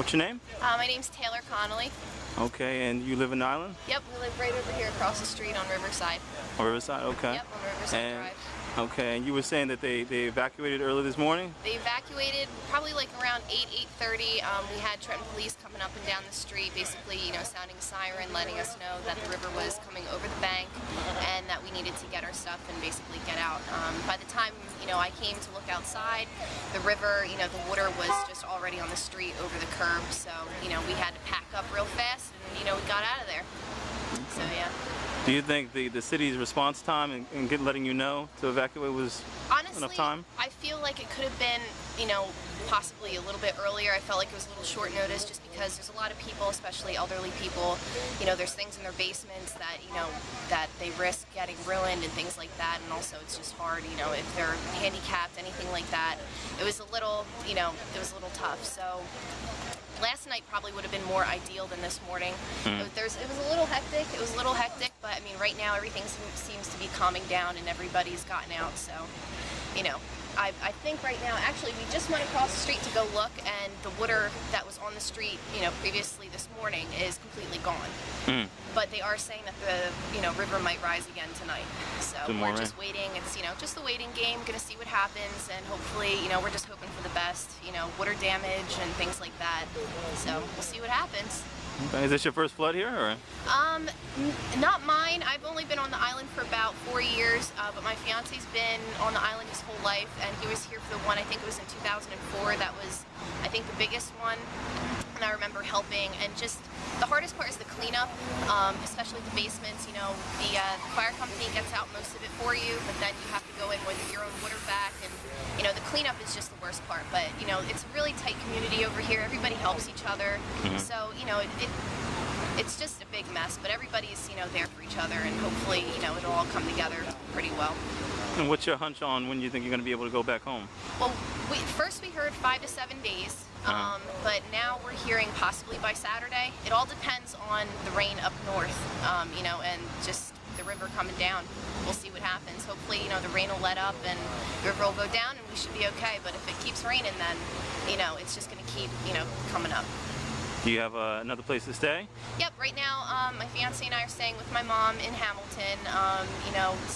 What's your name? My name's Taylor Connolly. Okay, and you live in the island? Yep, we live right over here across the street on Riverside. On Riverside, okay. Yep, on Riverside Drive. Okay, and you were saying that they evacuated early this morning? They evacuated probably like around 8:30. We had Trenton police coming up and down the street, basically, sounding a siren, letting us know that the river was coming over the bank and that we needed to get our stuff and basically get out. By the time, I came to look outside, the river, the water was just already on the street over the curb, so, we had to pack up real fast and, we got out of there. So, yeah. Do you think the city's response time and letting you know to evacuate was enough time? I feel like it could have been, possibly a little bit earlier. I felt like it was a little short notice just because there's a lot of people, especially elderly people, there's things in their basements that, that they risk getting ruined and things like that, and also it's just hard, if they're handicapped, anything like that. It was a little, it was a little tough, so last night probably would have been more ideal than this morning. It was a little hectic. It was a little hectic, but I mean, right now everything seems to be calming down and everybody's gotten out. So, I think right now, actually, we just went across the street to go look, and the water that was on the street, previously this morning is completely gone. But they are saying that the, river might rise again tonight. So we're just waiting. It's, just a waiting game. Going to see what happens, and hopefully, we're just hoping for the best. Water damage and things like that. So we'll see what happens. Okay. Is this your first flood here, or? Not mine. I've only been on the island for about 4 years, but my fiance's been on the island his whole life, and he was here for the one, I think it was in 2004. That was, I think, the biggest one. And I remember helping, and just the hardest part is the cleanup, especially the basements. The fire company gets out most of it for you, but then you have to go in with your own water back, and the cleanup is just the worst part. But it's a really tight community over here. Everybody helps each other, so it's just a big mess. But everybody's there for each other, and hopefully it'll all come together pretty well. And what's your hunch on when you think you're going to be able to go back home? Well, first we heard 5 to 7 days. But now we're hearing possibly by Saturday. It all depends on the rain up north, and just the river coming down. We'll see what happens. Hopefully, the rain will let up and the river will go down and we should be okay. But if it keeps raining, then, it's just going to keep, coming up. Do you have another place to stay? Yep, right now my fiance and I are staying with my mom in Hamilton.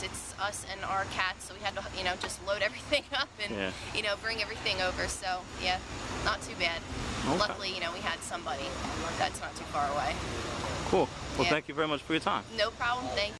It's us and our cats, so we had to, just load everything up and, bring everything over. So, yeah, not too bad. Okay. Luckily, we had somebody that's not too far away. Cool. Well, thank you very much for your time. No problem. Thank you.